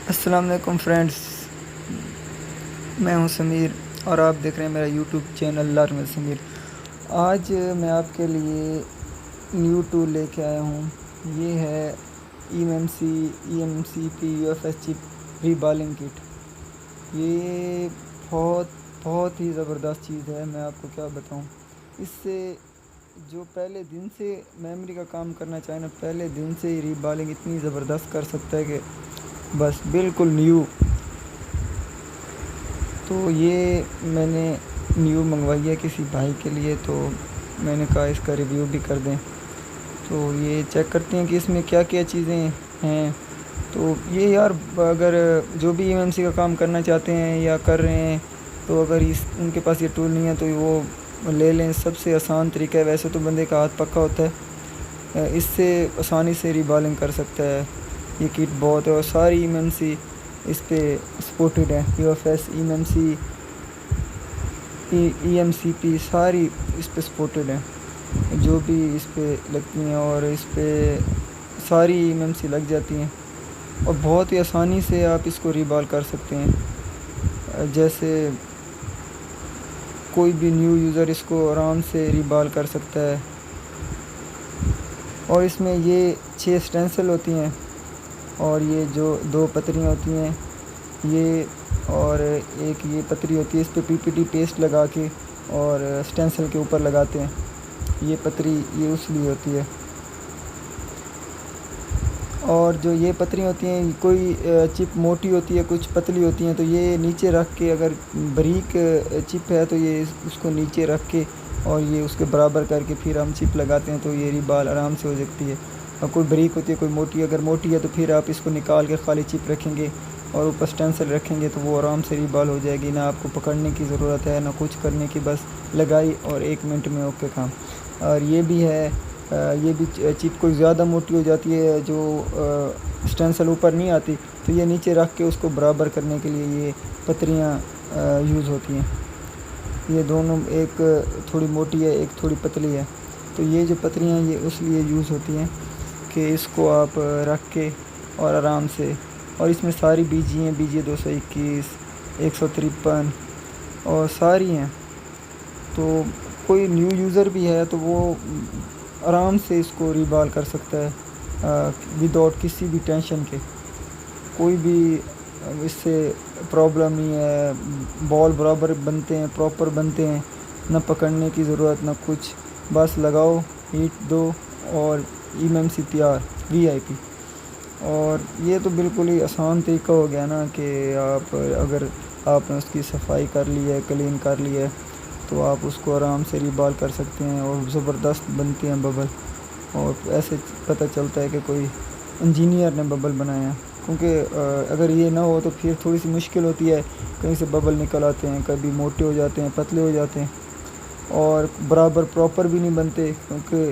السلام علیکم فرینڈس، میں ہوں سمیر اور آپ دیکھ رہے ہیں میرا YouTube channel learn with Sameer. آج میں آپ کے لیے نیو ٹول لے کے آیا ہوں۔ یہ ہے EMC یو ایف ایس چپ ری بالنگ کٹ۔ یہ بہت ہی زبردست چیز ہے، میں آپ کو کیا بتاؤں۔ اس سے جو پہلے دن سے میموری کا کام کرنا چاہے نا، پہلے دن سے ہی ری بالنگ اتنی زبردست کر سکتا ہے کہ بس بالکل نیو۔ تو یہ میں نے نیو منگوائی ہے کسی بھائی کے لیے، تو میں نے کہا اس کا ریویو بھی کر دیں۔ تو یہ چیک کرتے ہیں کہ اس میں کیا کیا چیزیں ہیں۔ تو یہ یار اگر جو بھی EMC کا کام کرنا چاہتے ہیں یا کر رہے ہیں، تو اگر ان کے پاس یہ ٹول نہیں ہے تو وہ لے لیں۔ سب سے آسان طریقہ ہے، ویسے تو بندے کا ہاتھ پکا ہوتا ہے، اس سے آسانی سے ری بالنگ کر سکتا ہے۔ یہ کٹ بہت ہے اور ساری EMC اس پہ سپورٹڈ ہے۔ UFS EMCP ساری اس پہ سپورٹڈ ہے، جو بھی اس پہ لگتی ہیں، اور اس پہ ساری EMC لگ جاتی ہیں اور بہت ہی آسانی سے آپ اس کو ری بال کر سکتے ہیں۔ جیسے کوئی بھی نیو یوزر اس کو آرام سے ری بال کر سکتا ہے۔ اور اس میں یہ 6 سٹینسل ہوتی ہیں، اور یہ جو 2 پتریاں ہوتی ہیں یہ، اور ایک یہ پتری ہوتی ہے، اس پہ PPT پیسٹ لگا کے اور سٹینسل کے اوپر لگاتے ہیں۔ یہ پتری یہ اس لیے ہوتی ہے۔ اور جو یہ پتری ہوتی ہیں، کوئی چپ موٹی ہوتی ہے، کچھ پتلی ہوتی ہیں، تو یہ نیچے رکھ کے، اگر بریک چپ ہے تو یہ اس کو نیچے رکھ کے اور یہ اس کے برابر کر کے پھر ہم چپ لگاتے ہیں، تو یہ ری بال آرام سے ہو سکتی ہے۔ اور کوئی بریک ہوتی ہے، کوئی موٹی، اگر موٹی ہے تو پھر آپ اس کو نکال کے خالی چپ رکھیں گے اور اوپر سٹینسل رکھیں گے تو وہ آرام سے ری بال ہو جائے گی۔ نہ آپ کو پکڑنے کی ضرورت ہے، نہ کچھ کرنے کی، بس لگائی اور 1 منٹ میں اوکے کام۔ اور یہ بھی ہے، یہ بھی چپ کوئی زیادہ موٹی ہو جاتی ہے، جو سٹینسل اوپر نہیں آتی، تو یہ نیچے رکھ کے اس کو برابر کرنے کے لیے یہ پتریاں یوز ہوتی ہیں۔ یہ دونوں، ایک تھوڑی موٹی ہے، ایک تھوڑی پتلی ہے۔ تو یہ جو پتریاں یہ اس لیے یوز ہوتی ہیں کہ اس کو آپ رکھ کے اور آرام سے، اور اس میں ساری BG ہیں، BG 221 153 اور ساری ہیں۔ تو کوئی نیو یوزر بھی ہے تو وہ آرام سے اس کو ری بال کر سکتا ہے وداؤٹ کسی بھی ٹینشن کے۔ کوئی بھی اس سے پرابلم نہیں ہے، بال برابر بنتے ہیں، پراپر بنتے ہیں، نہ پکڑنے کی ضرورت نہ کچھ، بس لگاؤ، ہیٹ دو اور EMC تیار VIP۔ اور یہ تو بالکل ہی آسان طریقہ ہو گیا نا کہ اگر آپ نے اس کی صفائی کر لی ہے، کلین کر لی ہے، تو آپ اس کو آرام سے ری بال کر سکتے ہیں اور زبردست بنتے ہیں ببل۔ اور ایسے پتہ چلتا ہے کہ کوئی انجینئر نے ببل بنایا ہے، کیونکہ اگر یہ نہ ہو تو پھر تھوڑی سی مشکل ہوتی ہے، کہیں سے ببل نکل آتے ہیں، کبھی موٹے ہو جاتے ہیں، پتلے ہو جاتے ہیں، اور برابر پراپر بھی نہیں بنتے، کیونکہ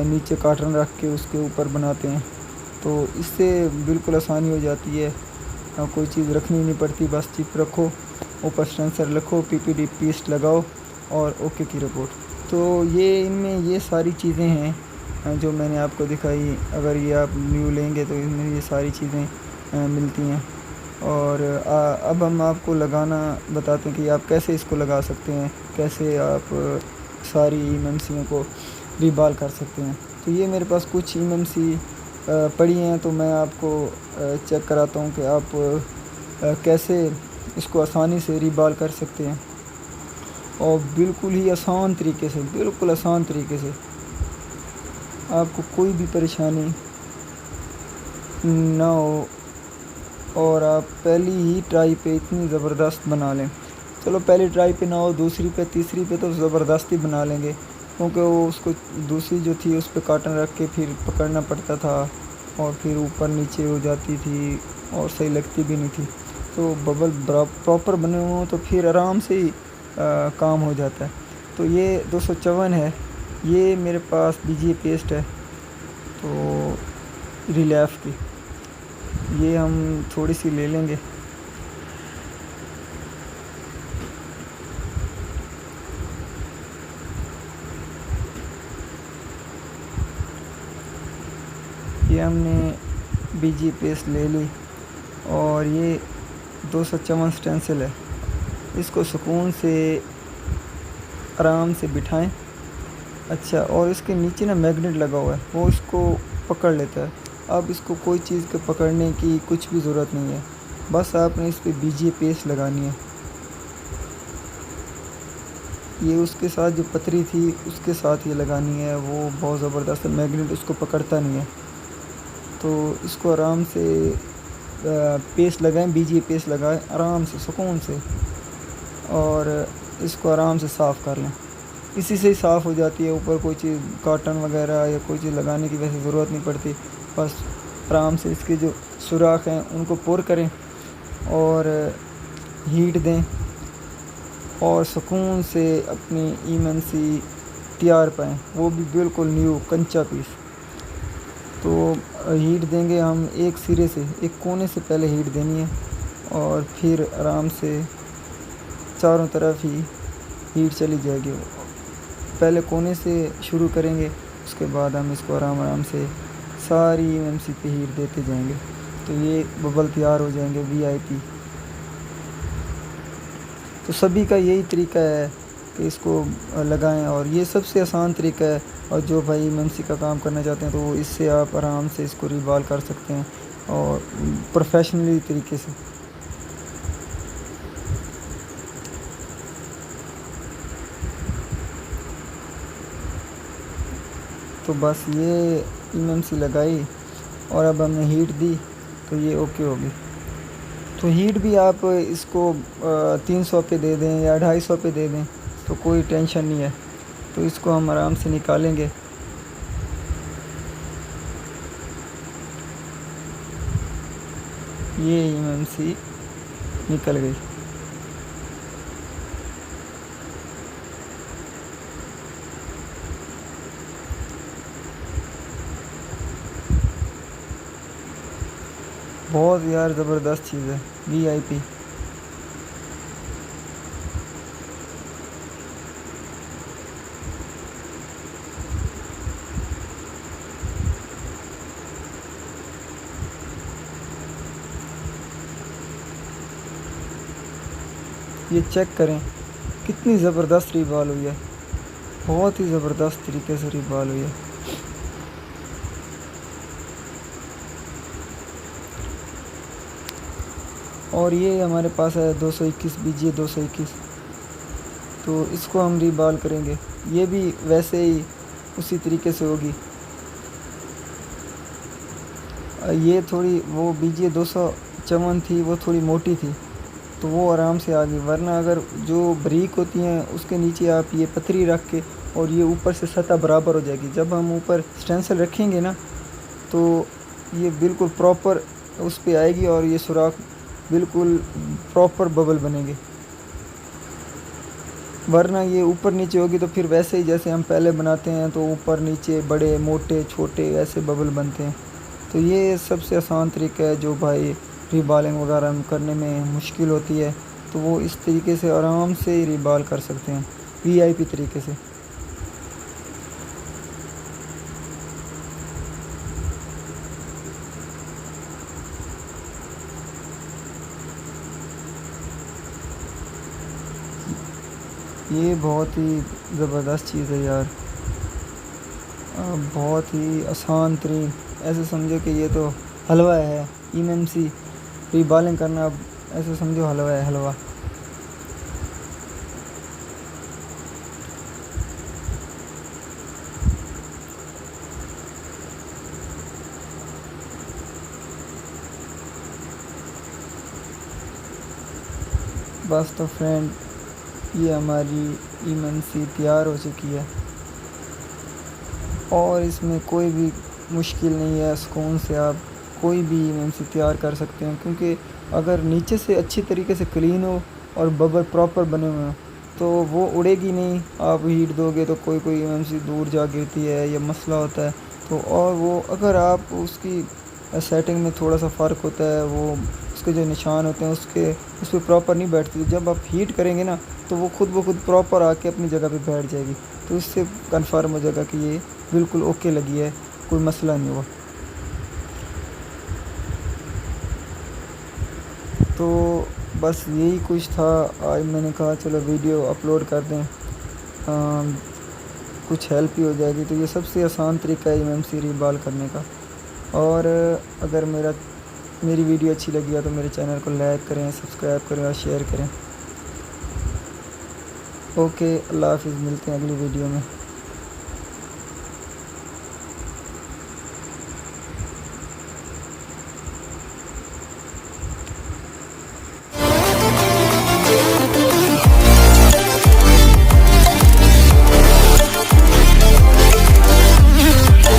نیچے کاٹن رکھ کے اس کے اوپر بناتے ہیں۔ تو اس سے بالکل آسانی ہو جاتی ہے، کوئی چیز رکھنی نہیں پڑتی، بس چپ رکھو، اوپر سٹینسر رکھو، PPT پیسٹ لگاؤ اور اوکے کی رپورٹ۔ تو یہ ان میں یہ ساری چیزیں ہیں جو میں نے آپ کو دکھائی۔ اگر یہ آپ نیو لیں گے تو ان میں یہ ساری چیزیں ملتی ہیں۔ اور اب ہم آپ کو لگانا بتاتے ہیں کہ آپ کیسے اس کو لگا سکتے ہیں، کیسے آپ ساری EMC کو ری بال کر سکتے ہیں۔ تو یہ میرے پاس کچھ EMC پڑی ہیں، تو میں آپ کو چیک کراتا ہوں کہ آپ کیسے اس کو آسانی سے ری بال کر سکتے ہیں، اور بالکل ہی آسان طریقے سے، بالکل آسان طریقے سے، آپ کو کوئی بھی پریشانی نہ ہو، اور آپ پہلی ہی ٹرائی پہ اتنی زبردست بنا لیں۔ چلو پہلی ٹرائی پہ نہ ہو، دوسری پہ، تیسری پہ تو زبردست ہی بنا لیں گے، کیونکہ وہ اس کو دوسری جو تھی اس پہ کاٹن رکھ کے پھر پکڑنا پڑتا تھا، اور پھر اوپر نیچے ہو جاتی تھی اور صحیح لگتی بھی نہیں تھی۔ تو ببل پراپر بنے ہوئے ہوں تو پھر آرام سے ہی کام ہو جاتا ہے۔ تو یہ 254 ہے، یہ میرے پاس BG پیسٹ ہے، تو ریلیف کی، یہ ہم تھوڑی سی لے لیں گے۔ یہ ہم نے بی جی پیس لے لی اور یہ 254 سٹینسل ہے. اس کو سکون سے آرام سے بٹھائیں. اچھا، اور اس کے نیچے نا میگنیٹ لگا ہوا ہے، وہ اس کو پکڑ لیتا ہے. اب اس کو کوئی چیز کے پکڑنے کی کچھ بھی ضرورت نہیں ہے، بس آپ نے اس پہ بی جی پیس لگانی ہے. یہ اس کے ساتھ جو پتری تھی اس کے ساتھ یہ لگانی ہے، وہ بہت زبردست ہے. میگنیٹ اس کو پکڑتا نہیں ہے. تو اس کو آرام سے پیس لگائیں، بی جی پیس لگائیں آرام سے سکون سے، اور اس کو آرام سے صاف کر لیں. اسی سے ہی صاف ہو جاتی ہے. اوپر کوئی چیز کاٹن وغیرہ یا کوئی چیز لگانے کی ویسے ضرورت نہیں پڑتی. بس آرام سے اس کے جو سوراخ ہیں ان کو پر کریں اور ہیٹ دیں اور سکون سے اپنی ایمنسی تیار پائیں، وہ بھی بالکل نیو کنچا پیس. تو ہیٹ دیں گے ہم ایک سرے سے، ایک کونے سے پہلے ہیٹ دینی ہے اور پھر آرام سے چاروں طرف ہی ہیٹ چلی جائے گی. پہلے کونے سے شروع کریں گے، اس کے بعد ہم اس کو آرام سے ساری ایمنسی پہ ہیٹ دیتے جائیں گے. تو یہ ببل تیار ہو جائیں گے وی آئی پی. تو سبھی کا یہی طریقہ ہے کہ اس کو لگائیں، اور یہ سب سے آسان طریقہ ہے. اور جو بھائی ایمنسی کا کام کرنا چاہتے ہیں تو وہ اس سے آپ آرام سے اس کو ریبال کر سکتے ہیں اور پروفیشنلی طریقے سے. تو بس یہ ایمنسی لگائی اور اب ہم نے ہیٹ دی تو یہ اوکے ہوگی. تو ہیٹ بھی آپ اس کو 300 پہ دے دیں یا 250 پہ دے دیں تو کوئی ٹینشن نہیں ہے. تو اس کو ہم آرام سے نکالیں گے. یہ ایمنسی نکل گئی. بہت یار زبردست چیز ہے وی آئی پی. یہ چیک کریں کتنی زبردست ریبال ہوئی ہے، بہت ہی زبردست طریقے سے ریبال ہوئی ہے. اور یہ ہمارے پاس ہے 221 بی جی 221. تو اس کو ہم ریبال کریں گے. یہ بھی ویسے ہی اسی طریقے سے ہوگی. یہ تھوڑی وہ بی جی 254 تھی، وہ تھوڑی موٹی تھی تو وہ آرام سے آ گئی. ورنہ اگر جو بریک ہوتی ہیں اس کے نیچے آپ یہ پتری رکھ کے اور یہ اوپر سے سطح برابر ہو جائے گی. جب ہم اوپر سٹینسل رکھیں گے نا تو یہ بالکل پراپر اس پہ آئے گی اور یہ سوراخ بالکل پراپر ببل بنے گے. ورنہ یہ اوپر نیچے ہوگی تو پھر ویسے ہی جیسے ہم پہلے بناتے ہیں تو اوپر نیچے بڑے موٹے چھوٹے ایسے ببل بنتے ہیں. تو یہ سب سے آسان طریقہ ہے. جو بھائی ریبالنگ وغیرہ کرنے میں مشکل ہوتی ہے تو وہ اس طریقے سے آرام سے ریبال کر سکتے ہیں وی آئی پی طریقے سے. یہ بہت ہی زبردست چیز ہے یار، بہت ہی آسان ترین. ایسے سمجھو کہ یہ تو حلوہ ہے. ایمنسی ریبالنگ کرنا اب ایسے سمجھو حلوہ ہے، حلوہ. بس تو فرینڈ یہ ہماری ایمنسی تیار ہو چکی ہے اور اس میں کوئی بھی مشکل نہیں ہے. سکون سے آپ کوئی بھی ایمنسی تیار کر سکتے ہیں، کیونکہ اگر نیچے سے اچھی طریقے سے کلین ہو اور ببل پراپر بنے ہوئے ہوں تو وہ اڑے گی نہیں. آپ ہیٹ دو گے تو کوئی ایمنسی دور جا گرتی ہے یا مسئلہ ہوتا ہے. تو اور وہ اگر آپ اس کی سیٹنگ میں تھوڑا سا فرق ہوتا ہے، وہ اس کے جو نشان ہوتے ہیں اس پہ پراپر نہیں بیٹھتی. جب آپ ہیٹ کریں گے نا تو وہ خود بخود پراپر آ کے اپنی جگہ پہ بیٹھ جائے گی. تو اس سے کنفرم ہو جائے گا کہ یہ بالکل اوکے لگی ہے، کوئی مسئلہ نہیں ہوا. تو بس یہی کچھ تھا آج، میں نے کہا چلو ویڈیو اپلوڈ کر دیں، کچھ ہیلپ ہی ہو جائے گی۔ تو یہ سب سے آسان طریقہ ہے MMC ری بال کرنے کا۔ اور اگر میری ویڈیو اچھی لگی ہے تو میرے چینل کو لائک کریں، سبسکرائب کریں اور شیئر کریں۔ اوکے، اللہ حافظ، ملتے ہیں اگلی ویڈیو میں۔